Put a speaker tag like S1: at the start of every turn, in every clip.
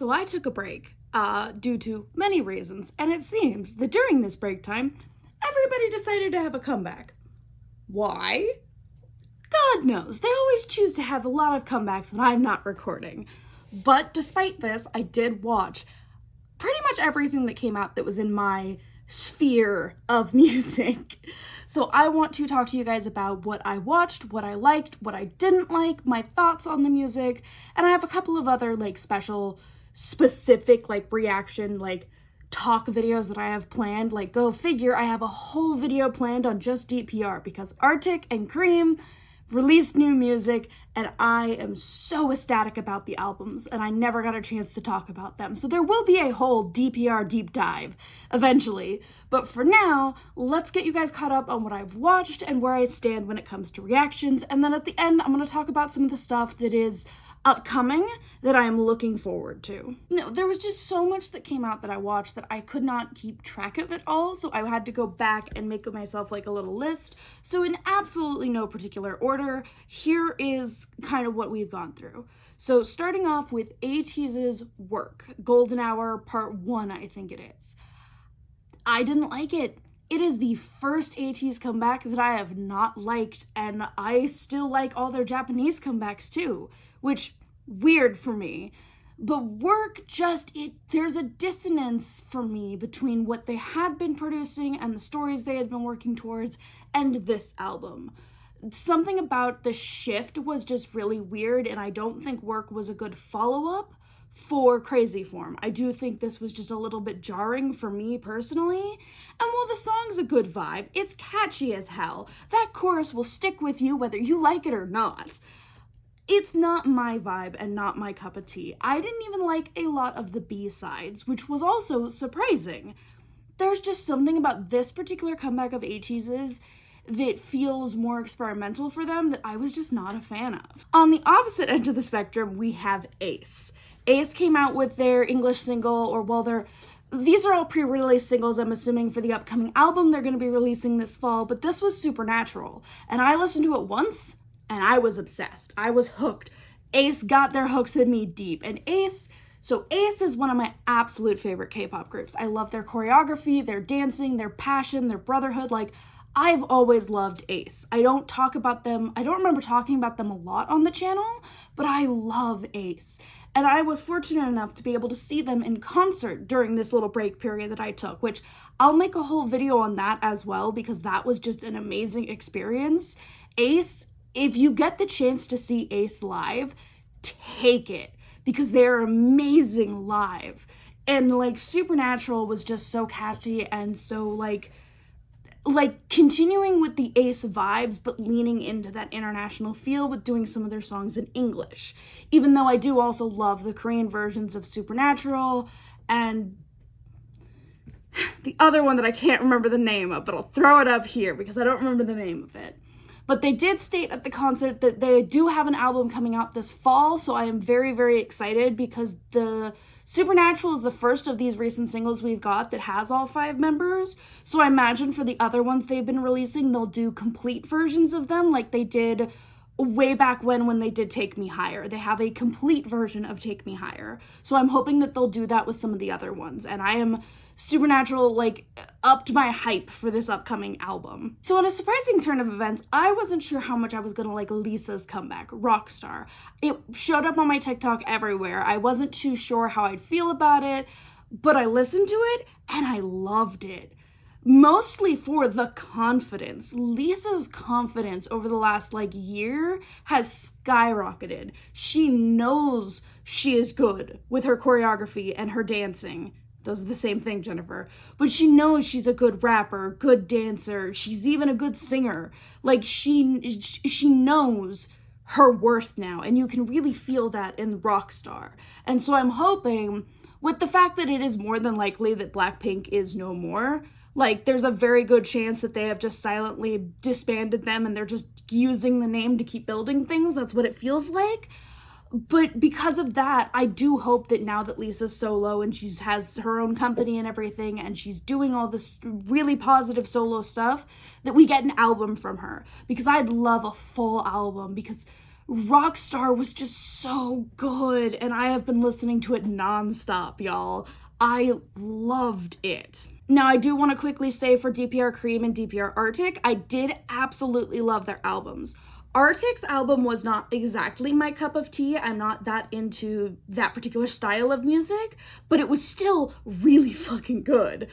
S1: So I took a break due to many reasons, and it seems that during this break time, everybody decided to have a comeback. Why? God knows. They always choose to have a lot of comebacks when I'm not recording. But despite this, I did watch pretty much everything that came out that was in my sphere of music. So I want to talk to you guys about what I watched, what I liked, what I didn't like, my thoughts on the music, and I have a couple of other like specific like reaction like talk videos that I have planned. Like, go figure, I have a whole video planned on just DPR because Arctic and Cream released new music, and I am so ecstatic about the albums, and I never got a chance to talk about them. So there will be a whole DPR deep dive eventually. But for now, let's get you guys caught up on what I've watched and where I stand when it comes to reactions. And then at the end, I'm going to talk about some of the stuff that is upcoming that I am looking forward to. No, there was just so much that came out that I watched that I could not keep track of it all, so I had to go back and make myself like a little list. So in absolutely no particular order, here is kind of what we've gone through. So starting off with 𝘊𝘧𝘥𝘪𝘵 work, Golden Hour Part 1, I think it is. I didn't like it. It is the first 𝘊𝘧𝘥𝘪𝘵 comeback that I have not liked, and I still like all their Japanese comebacks too, which, weird for me. But work there's a dissonance for me between what they had been producing and the stories they had been working towards and this album. Something about the shift was just really weird, and I don't think work was a good follow-up for Crazy Form. I do think this was just a little bit jarring for me personally. And while the song's a good vibe, it's catchy as hell. That chorus will stick with you whether you like it or not. It's not my vibe and not my cup of tea. I didn't even like a lot of the B-sides, which was also surprising. There's just something about this particular comeback of 𝘊𝘧𝘥𝘪𝘵's that feels more experimental for them that I was just not a fan of. On the opposite end of the spectrum, we have a.c.e. a.c.e came out with their English single, or well, these are all pre-release singles, I'm assuming, for the upcoming album they're going to be releasing this fall, but this was Supernatural, and I listened to it once, and I was obsessed. I was hooked. a.c.e got their hooks in me deep, and a.c.e is one of my absolute favorite K-pop groups. I love their choreography, their dancing, their passion, their brotherhood. Like, I've always loved a.c.e. I don't remember talking about them a lot on the channel, but I love a.c.e. And I was fortunate enough to be able to see them in concert during this little break period that I took, which I'll make a whole video on that as well, because that was just an amazing experience. a.c.e, if you get the chance to see a.c.e live, take it, because they're amazing live. And like Supernatural was just so catchy and so like continuing with the a.c.e vibes, but leaning into that international feel with doing some of their songs in English. Even though I do also love the Korean versions of Supernatural and the other one that I can't remember the name of, but I'll throw it up here because I don't remember the name of it. But they did state at the concert that they do have an album coming out this fall, so I am very, very excited because the Supernatural is the first of these recent singles we've got that has all 5 members. So I imagine for the other ones they've been releasing, they'll do complete versions of them like they did way back when they did Take Me Higher. They have a complete version of Take Me Higher. So I'm hoping that they'll do that with some of the other ones. And I am Supernatural, like, upped my hype for this upcoming album. So in a surprising turn of events, I wasn't sure how much I was gonna like Lisa's comeback, Rockstar. It showed up on my TikTok everywhere. I wasn't too sure how I'd feel about it, but I listened to it and I loved it. Mostly for the confidence. Lisa's confidence over the last like year has skyrocketed. She knows she is good with her choreography and her dancing. Those are the same thing, Jennifer. But she knows she's a good rapper, good dancer. She's even a good singer. Like, she knows her worth now, and you can really feel that in Rockstar. And so I'm hoping, with the fact that it is more than likely that Blackpink is no more, like, there's a very good chance that they have just silently disbanded them and they're just using the name to keep building things. That's what it feels like. But because of that, I do hope that now that Lisa's solo and she has her own company and everything, and she's doing all this really positive solo stuff, that we get an album from her. Because I'd love a full album, because Rockstar was just so good, and I have been listening to it nonstop, y'all. I loved it. Now, I do want to quickly say for DPR Cream and DPR Arctic, I did absolutely love their albums. Arctic's album was not exactly my cup of tea. I'm not that into that particular style of music, but it was still really fucking good.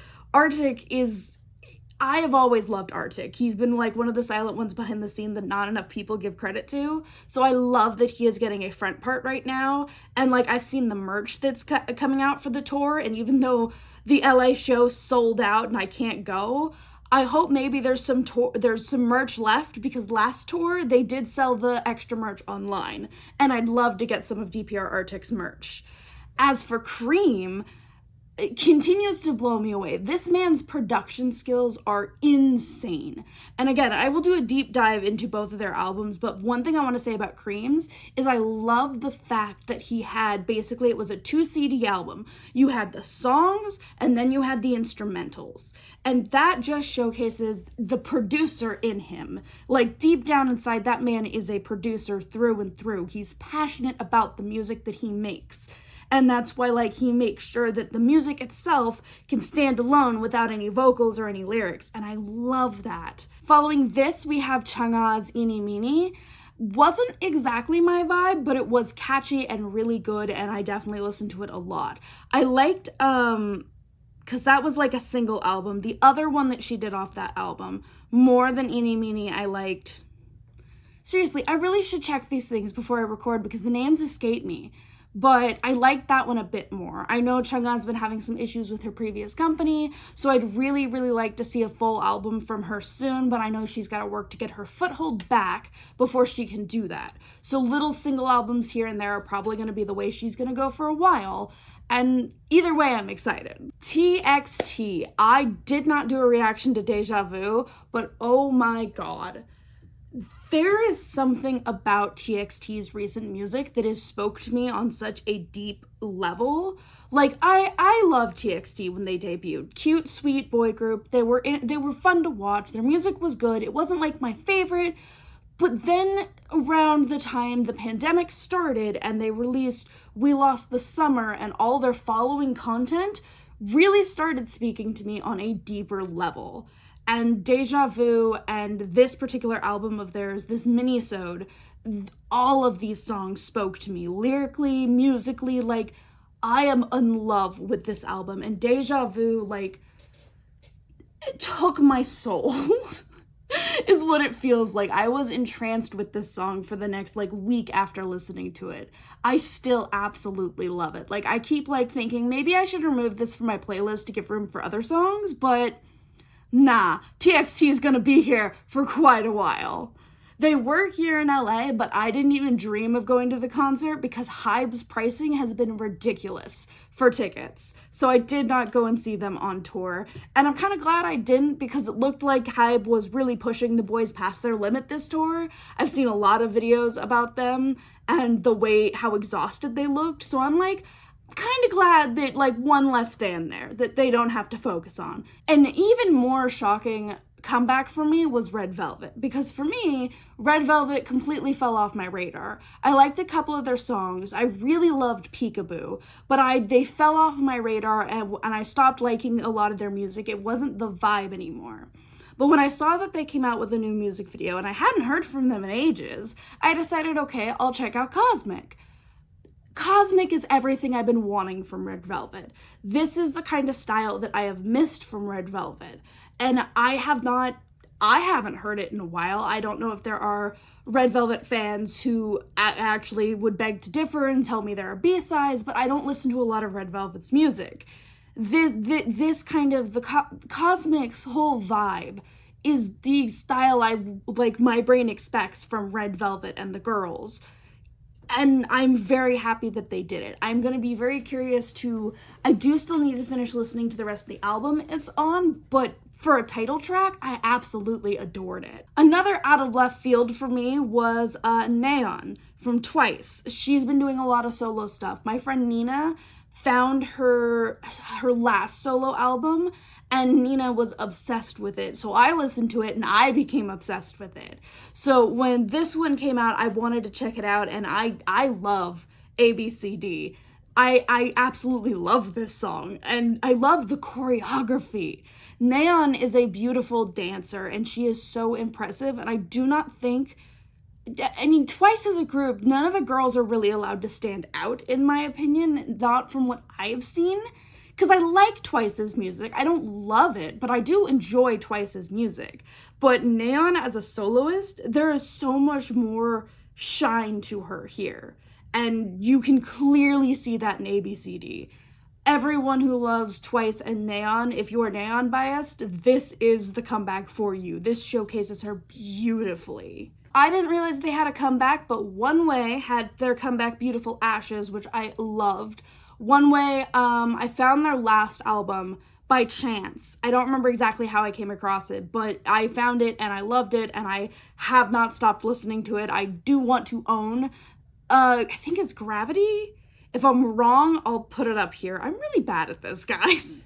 S1: I have always loved Arctic. He's been like one of the silent ones behind the scene that not enough people give credit to. So I love that he is getting a front part right now. And like, I've seen the merch that's coming out for the tour, and even though the LA show sold out and I can't go, I hope maybe there's some merch left, because last tour they did sell the extra merch online, and I'd love to get some of DPR Arctic's merch. As for Cream, it continues to blow me away. This man's production skills are insane. And again, I will do a deep dive into both of their albums, but one thing I want to say about Cream's is I love the fact that he had, basically it was a 2 CD album. You had the songs and then you had the instrumentals. And that just showcases the producer in him. Like, deep down inside, that man is a producer through and through. He's passionate about the music that he makes. And that's why, like, he makes sure that the music itself can stand alone without any vocals or any lyrics. And I love that. Following this, we have 𝘊𝘠𝘥𝘪𝘵𝘪𝘯𝘨. Wasn't exactly my vibe, but it was catchy and really good, and I definitely listened to it a lot. I liked, because that was like a single album. The other one that she did off that album, more than 𝘓𝑫𝑚𝑖𝑛𝑖, I liked. Seriously, I really should check these things before I record because the names escape me. But I like that one a bit more. I know 𝘊𝘠𝑥𝑠's been having some issues with her previous company, so I'd really, really like to see a full album from her soon, but I know she's got to work to get her foothold back before she can do that. So little single albums here and there are probably going to be the way she's going to go for a while, and either way, I'm excited. TXT. I did not do a reaction to Deja Vu, but oh my god. There is something about TXT's recent music that has spoke to me on such a deep level. Like, I loved TXT when they debuted. Cute, sweet boy group. They were fun to watch. Their music was good. It wasn't like my favorite, but then around the time the pandemic started and they released We Lost the Summer, and all their following content really started speaking to me on a deeper level. And Deja Vu and this particular album of theirs, this mini-sode, all of these songs spoke to me lyrically, musically. Like, I am in love with this album, and Deja Vu, like, it took my soul is what it feels like. I was entranced with this song for the next, like, week after listening to it. I still absolutely love it. Like, I keep, like, thinking maybe I should remove this from my playlist to give room for other songs, but nah, TXT is gonna be here for quite a while. They were here in LA, but I didn't even dream of going to the concert because HYBE's pricing has been ridiculous for tickets. So I did not go and see them on tour. And I'm kind of glad I didn't, because it looked like HYBE was really pushing the boys past their limit this tour. I've seen a lot of videos about them and how exhausted they looked. So I'm like, kind of glad that, like, one less fan there that they don't have to focus on. An even more shocking comeback for me was Red Velvet, because for me, Red Velvet completely fell off my radar. I liked a couple of their songs. I really loved Peekaboo, but they fell off my radar, and I stopped liking a lot of their music. It wasn't the vibe anymore. But when I saw that they came out with a new music video, and I hadn't heard from them in ages, I decided, okay, I'll check out Cosmic. Cosmic is everything I've been wanting from Red Velvet. This is the kind of style that I have missed from Red Velvet. And I haven't heard it in a while. I don't know if there are Red Velvet fans who actually would beg to differ and tell me there are B-sides, but I don't listen to a lot of Red Velvet's music. This kind of, Cosmic's whole vibe is the style my brain expects from Red Velvet and the girls. And I'm very happy that they did it. I'm going to be very curious I do still need to finish listening to the rest of the album it's on, but for a title track, I absolutely adored it. Another out of left field for me was Neon from Twice. She's been doing a lot of solo stuff. My friend Nina found her last solo album, and Nina was obsessed with it. So I listened to it and I became obsessed with it. So when this one came out, I wanted to check it out, and I love 𝘊𝘮𝘮𝘰𝘓𝑐𝑑. I absolutely love this song, and I love the choreography. 𝘊𝘠𝘮 is a beautiful dancer, and she is so impressive, and I do not think, I mean, Twice as a group, none of the girls are really allowed to stand out, in my opinion, not from what I've seen, because I like Twice's music. I don't love it, but I do enjoy Twice's music. But 𝘊𝘠𝘮 as a soloist, there is so much more shine to her here, and you can clearly see that in 𝘊𝘮𝘮𝘮𝑑. Everyone who loves Twice and 𝘊𝘠𝘮, if you're 𝘊𝘠𝘮 biased, this is the comeback for you. This showcases her beautifully. I didn't realize they had a comeback, but 𝘓𝘥𝘪𝘵 had their comeback Beautiful Ashes, which I loved. 𝘓𝘥𝘪, I found their last album by chance. I don't remember exactly how I came across it, but I found it and I loved it, and I have not stopped listening to it. I do want to own, I think it's Gravity. If I'm wrong, I'll put it up here. I'm really bad at this, guys.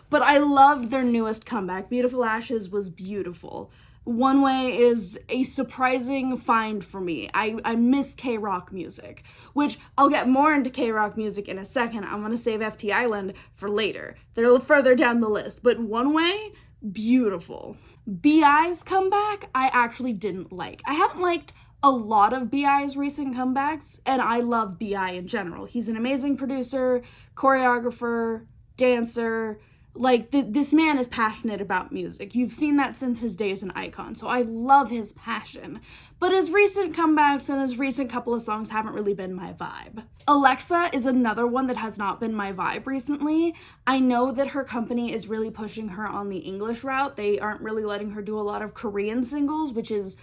S1: But I loved their newest comeback. Beautiful Ashes was beautiful. 𝘓𝘥𝘪 is a surprising find for me. I miss K-rock music, which I'll get more into K-rock music in a second. I'm going to save FT Island for later. They're further down the list. But 𝘓𝘥𝘪, beautiful. 𝘂𝑖's comeback, I actually didn't like. I haven't liked a lot of 𝘂𝑖's recent comebacks, and I love 𝘂𝑖 in general. He's an amazing producer, choreographer, dancer. Like, this man is passionate about music. You've seen that since his days in iKON, so I love his passion. But his recent comebacks and his recent couple of songs haven't really been my vibe. alexa is another one that has not been my vibe recently. I know that her company is really pushing her on the English route. They aren't really letting her do a lot of Korean singles, which is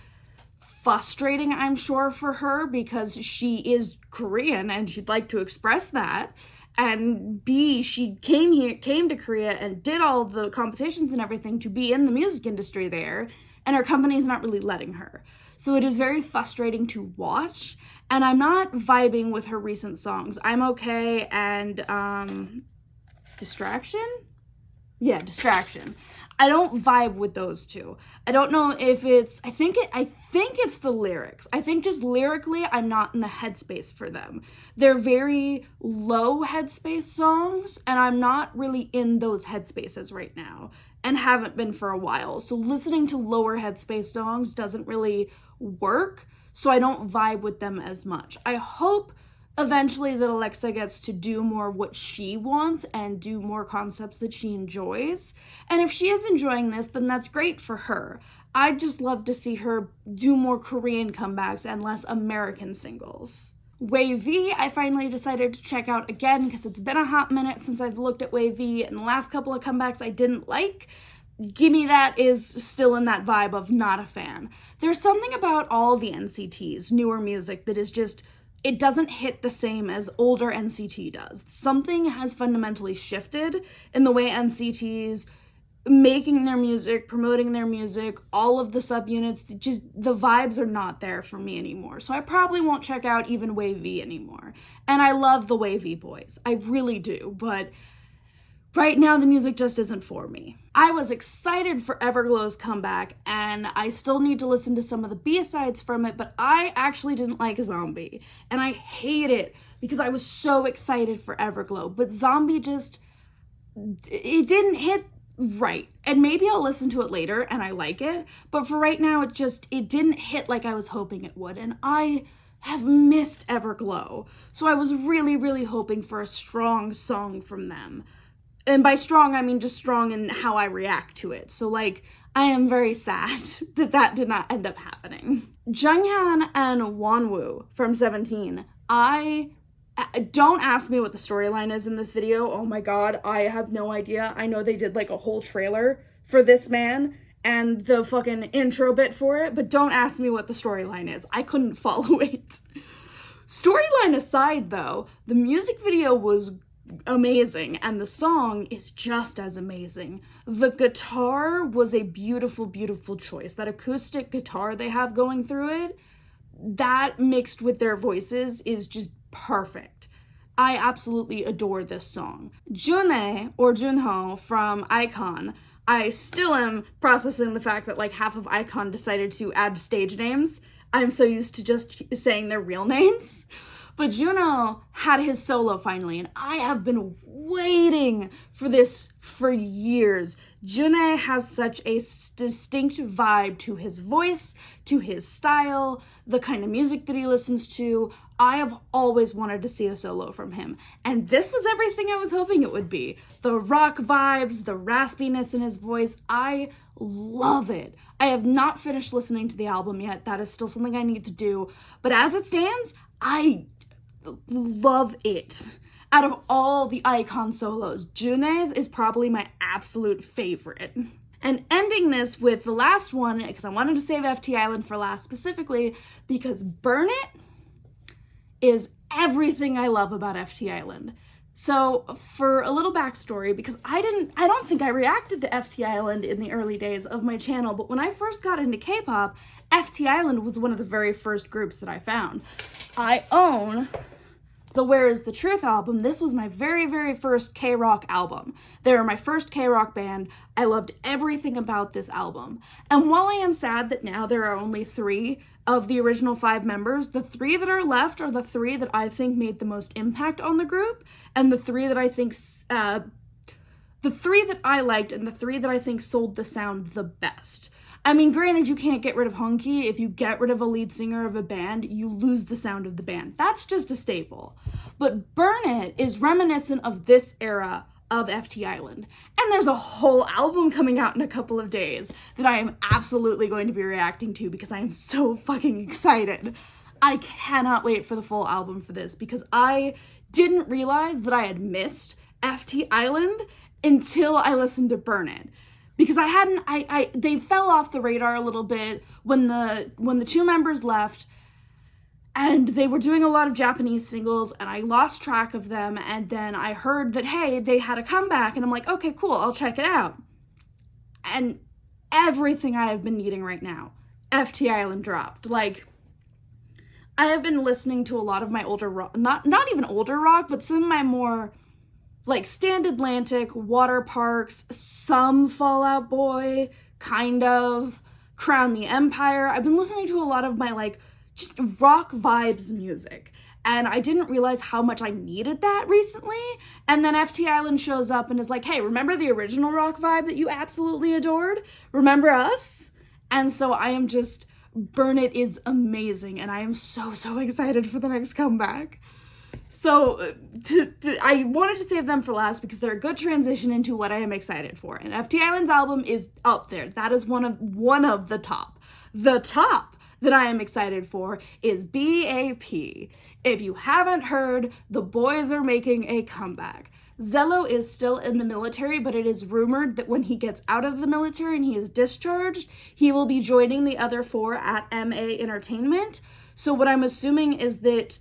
S1: frustrating, I'm sure, for her, because she is Korean and she'd like to express that. And B, she came to Korea and did all the competitions and everything to be in the music industry there, and her company's not really letting her. So it is very frustrating to watch, and I'm not vibing with her recent songs. I'm Okay and Distraction? Yeah, Distraction. I don't vibe with those two. I don't know if it's, I think it's the lyrics. I think just lyrically, I'm not in the headspace for them. They're very low headspace songs, and I'm not really in those headspaces right now, and haven't been for a while. So listening to lower headspace songs doesn't really work, so I don't vibe with them as much. I hope eventually that Alexa gets to do more of what she wants and do more concepts that she enjoys. And if she is enjoying this, then that's great for her. I'd just love to see her do more Korean comebacks and less American singles. 𝘊𝘥𝘪, I finally decided to check out again because it's been a hot minute since I've looked at 𝘊𝘥𝘪, and the last couple of comebacks I didn't like. Gimme That is still in that vibe of not a fan. There's something about all the NCTs, newer music, that is just, it doesn't hit the same as older NCT does. Something has fundamentally shifted in the way NCTs making their music, promoting their music, all of the subunits, just the vibes are not there for me anymore. So I probably won't check out even 𝘊𝘥𝘪 anymore. And I love the 𝘊𝘥𝘪 boys. I really do, but right now the music just isn't for me. I was excited for 𝘊𝑒verglow's comeback, and I still need to listen to some of the B-sides from it, but I actually didn't like Zombie, and I hate it because I was so excited for 𝘊𝑒verglow, but Zombie just, it didn't hit right. And maybe I'll listen to it later and I like it, but for right now it didn't hit like I was hoping it would, and I have missed 𝘊𝑒verglow. So I was really, really hoping for a strong song from them. And by strong, I mean just strong in how I react to it. So, like, I am very sad that did not end up happening. Junghyun and Wonwoo from 17. Don't ask me what the storyline is in this video. Oh my god, I have no idea. I know they did, like, a whole trailer for this man and the fucking intro bit for it, but don't ask me what the storyline is. I couldn't follow it. Storyline aside, though, the music video was amazing, and the song is just as amazing. The guitar was a beautiful, beautiful choice. That acoustic guitar they have going through it, that mixed with their voices is just perfect. I absolutely adore this song. 𝘊𝘬 or 𝘊𝘬𝘮 from 𝘊𝘏. I still am processing the fact that like half of 𝘊𝘏 decided to add stage names. I'm so used to just saying their real names. But 𝘊𝘬 had his solo finally, and I have been waiting for this for years. 𝘊𝘬 has such a distinct vibe to his voice, to his style, the kind of music that he listens to. I have always wanted to see a solo from him, and this was everything I was hoping it would be. The rock vibes, the raspiness in his voice, I love it. I have not finished listening to the album yet. That is still something I need to do, but as it stands, I love it. Out of all the icon solos, 𝘊𝘬's is probably my absolute favorite. And ending this with the last one, because I wanted to save FT Island for last specifically, because Burn It is everything I love about FT Island. So for a little backstory, because I don't think I reacted to FT Island in the early days of my channel, but when I first got into K-pop, FT Island was one of the very first groups that I found. I own the Where Is the Truth album. This was my very, very first K-rock album. They were my first K-rock band. I loved everything about this album. And while I am sad that now there are only 3 of the original 5 members, the 3 that are left are the 3 that I think made the most impact on the group, and the 3 that I think, the 3 that I liked and the 3 that I think sold the sound the best. I mean, granted, you can't get rid of Hongki. If you get rid of a lead singer of a band, you lose the sound of the band. That's just a staple. But Burn It is reminiscent of this era of FT Island. And there's a whole album coming out in a couple of days that I am absolutely going to be reacting to because I am so fucking excited. I cannot wait for the full album for this because I didn't realize that I had missed FT Island until I listened to Burn It. Because they fell off the radar a little bit when the 2 members left, and they were doing a lot of Japanese singles, and I lost track of them, and then I heard that, hey, they had a comeback, and I'm like, okay, cool, I'll check it out. And everything I have been needing right now, FT Island dropped. Like, I have been listening to a lot of my older rock, not even older rock, but some of my more like Stand Atlantic, Water Parks, some Fall Out Boy, kind of, Crown the Empire. I've been listening to a lot of my like just rock vibes music, and I didn't realize how much I needed that recently. And then FT Island shows up and is like, hey, remember the original rock vibe that you absolutely adored? Remember us? And so I am just, Burn It is amazing, and I am so excited for the next comeback. So I wanted to save them for last because they're a good transition into what I am excited for. And FT Island's album is up there. That is one of the top. The top that I am excited for is BAP. If you haven't heard, the boys are making a comeback. 𝘊𝘬 is still in the military, but it is rumored that when he gets out of the military and he is discharged, he will be joining the other 4 at MA Entertainment. So what I'm assuming is that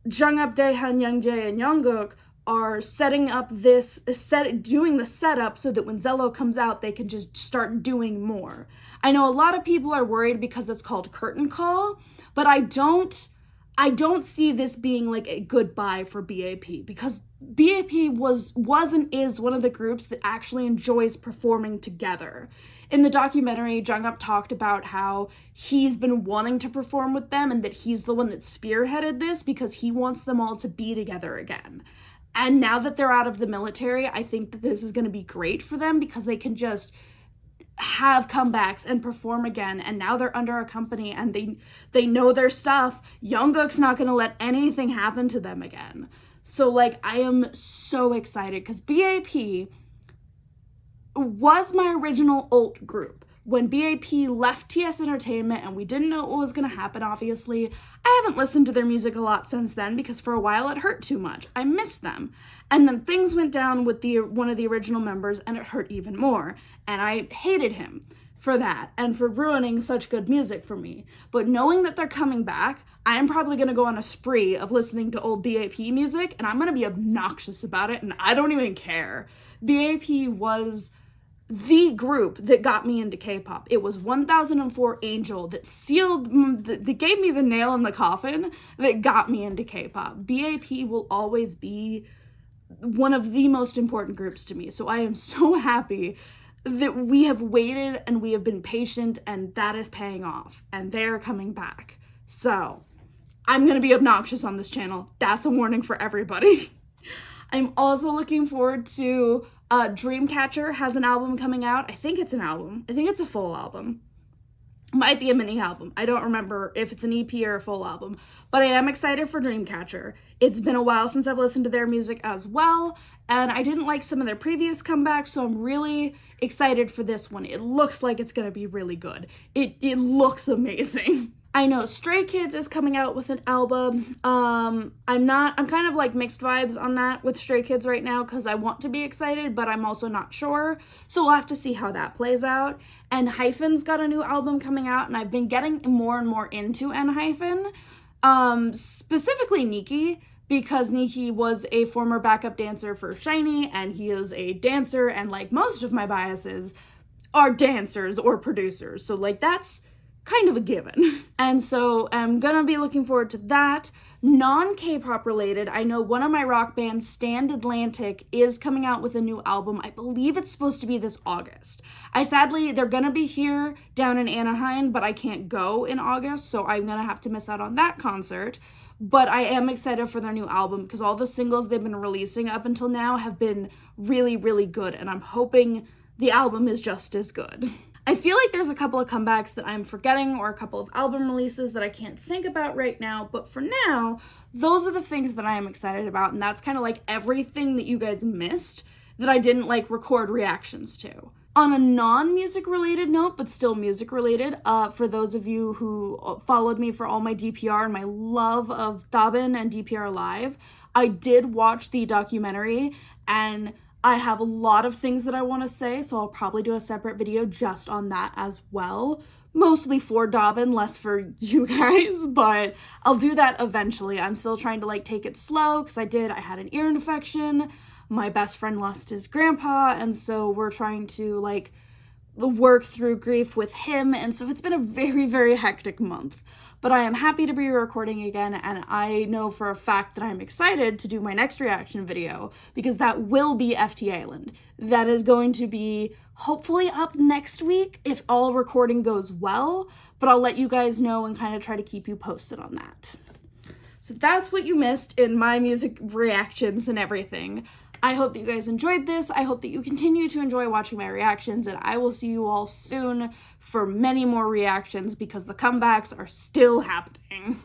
S1: Jungkook, Daehan, Youngjae, and Jungkook are setting up doing the setup so that when 𝘊𝘬 comes out, they can just start doing more. I know a lot of people are worried because it's called Curtain Call, but I don't see this being like a goodbye for BAP, because BAP was and is one of the groups that actually enjoys performing together. In the documentary, Jungkook talked about how he's been wanting to perform with them and that he's the one that spearheaded this because he wants them all to be together again. And now that they're out of the military, I think that this is going to be great for them because they can just have comebacks and perform again, and now they're under a company and they know their stuff. Jungkook's not going to let anything happen to them again. So like, I am so excited because BAP was my original alt group. When BAP left TS Entertainment and we didn't know what was going to happen, obviously, I haven't listened to their music a lot since then because for a while it hurt too much. I missed them. And then things went down with one of the original members and it hurt even more. And I hated him for that and for ruining such good music for me. But knowing that they're coming back, I am probably going to go on a spree of listening to old BAP music, and I'm going to be obnoxious about it, and I don't even care. BAP was the group that got me into K-pop. It was 1004 Angel that gave me the nail in the coffin that got me into K-pop. BAP will always be one of the most important groups to me. So I am so happy that we have waited and we have been patient, and that is paying off, and they're coming back. So I'm gonna be obnoxious on this channel. That's a warning for everybody. I'm also looking forward to Dreamcatcher has an album coming out. I think it's an album. I think it's a full album. Might be a mini album. I don't remember if it's an EP or a full album, but I am excited for Dreamcatcher. It's been a while since I've listened to their music as well, and I didn't like some of their previous comebacks, so I'm really excited for this one. It looks like it's gonna be really good. It looks amazing. I know Stray Kids is coming out with an album. I'm kind of like mixed vibes on that with Stray Kids right now because I want to be excited, but I'm also not sure. So we'll have to see how that plays out. 𝘓𝑁's got a new album coming out, and I've been getting more and more into 𝘓𝑁, specifically Nikki, because Nikki was a former backup dancer for SHINee, and he is a dancer, and like most of my biases are dancers or producers. So like that's kind of a given. And so I'm gonna be looking forward to that. Non-K-pop related, I know one of my rock bands, Stand Atlantic, is coming out with a new album. I believe it's supposed to be this August. They're gonna be here down in Anaheim, but I can't go in August, so I'm gonna have to miss out on that concert. But I am excited for their new album because all the singles they've been releasing up until now have been really, really good, and I'm hoping the album is just as good. I feel like there's a couple of comebacks that I'm forgetting or a couple of album releases that I can't think about right now, but for now, those are the things that I am excited about, and that's kind of like everything that you guys missed that I didn't like record reactions to. On a non-music related note, but still music related, for those of you who followed me for all my DPR and my love of Coven and DPR Live, I did watch the documentary, and I have a lot of things that I want to say, so I'll probably do a separate video just on that as well. Mostly for Coven, less for you guys, but I'll do that eventually. I'm still trying to like take it slow because I had an ear infection. My best friend lost his grandpa, and so we're trying to like work through grief with him, and so it's been a very, very hectic month. But I am happy to be recording again, and I know for a fact that I'm excited to do my next reaction video because that will be FT Island. That is going to be hopefully up next week if all recording goes well, but I'll let you guys know and kind of try to keep you posted on that. So that's what you missed in my music reactions and everything. I hope that you guys enjoyed this. I hope that you continue to enjoy watching my reactions, and I will see you all soon for many more reactions because the comebacks are still happening.